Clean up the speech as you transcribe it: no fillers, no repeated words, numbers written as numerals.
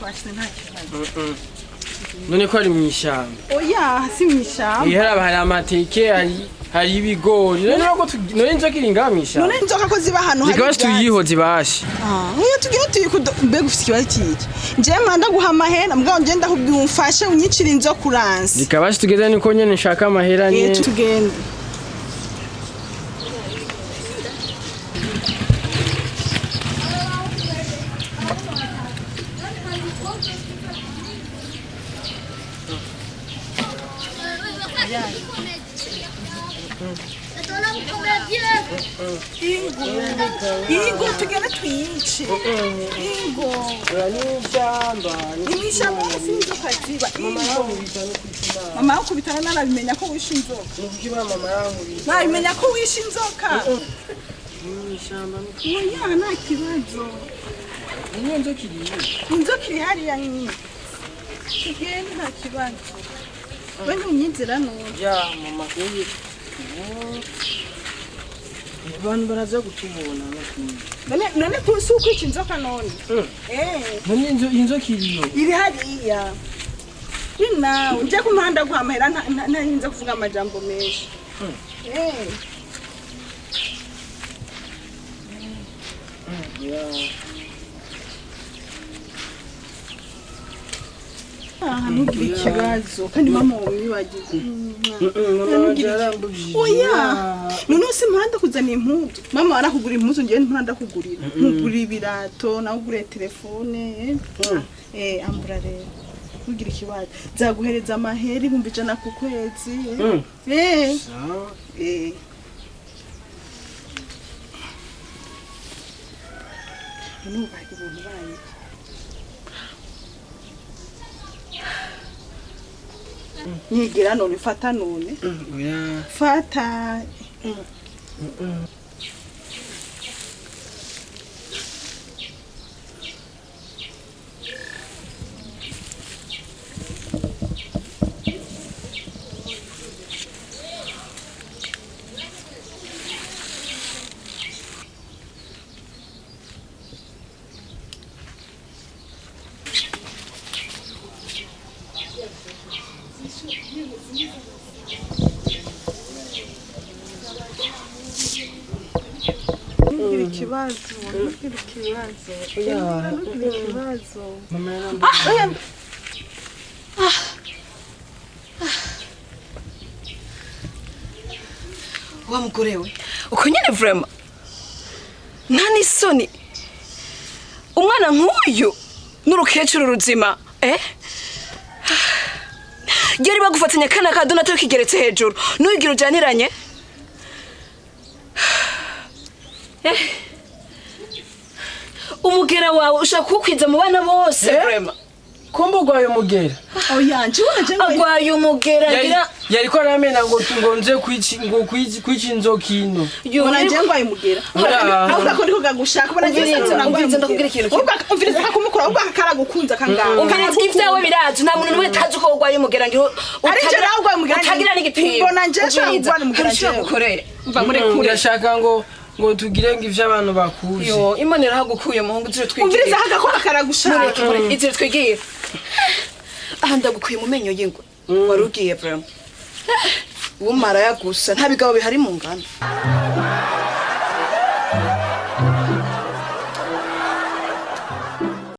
twashyize nta kibazo. None ko ari mu ishyamba. Oya si mu ishyamba. Ihera hari amateke hari ibigori. None inzoka iri ngaha mu ishyamba. None inzoka ko ziba hano hari. Zikaba tuyiho zibashe. Oya tugira tuyikudo mbega ufite ikibazo kiki. Nje manda guha amahera mbwa nje ndakubwira umfashe unyicira inzoka uranse. Zikabashe tugeze niko nyene nshaka amahera nyene. Tugende. Ingo tugenda twiyice. Ingo. N'ishyamba sinzoka ziba. Mama yakubitana narabimenya ko wishe inzoka. Nabimenya ko wishe inzoka. Oya nta kibazo. Inzoka iri hariya nyine. Tugende nta kibazo. We ntunyizera none. Ya mama kuyi. Abantu baraza gutubona none tuzi ukwica inzoka none. None inzoka iriyo. Iri hariya. Nawe ujya ku muhanda guhamahera ntarinze kuvuga amajambo menshi. Ntugire ikibazo kandi mama wibagize. Oya none se muhanda kuzana impuzu mama warakugura impuzu ngiye mpanda kugurira nkugura ibirato nawe ugure telefone ambura rero ntugire ikibazo zaguhereza amahera 100 ku kwezi. Nigira none fata none. Fata. Wa mukorewe uko nyene vraiment nani soni umwana nk'uyu n'urukecuru ruzima yari bagufatanya kana ka Donato kigeretse hejuru nuyigira ujaniranye umugera wawe ushaka kukwiza mu bana bose vraiment Kombo gwayo mugera. Oya njibona je agwayo mugera gira yariko aramena ngo nze kwici inzokino. Yona je ngwayo mugera. Ahubwo ko ndiko gagushaka bona je ndakubwira ndakubwira ikintu. Umviriza akumukura ubwo akara gukunza kangaho. Umviriza ivyawe biraje nta muntu n'umwe tazi ko ugwayo mugera ngiro. Ari je nawe ugwayo mugera. Utagira n'igipimo. Mbona nje ngwayo mugera je. Ukorere. Umva muri kure. Urashaka ngo tugire ngo ivyo abantu bakuze. Yo imonera hagukuye muhungu zire twigire. Umviriza hagakora karagushaka. Izire twigire. Aha ndagukuye mu menyo y'ingwe. Warugiye vraiment. Umara yagusa nta bigabo bihari mu ngano.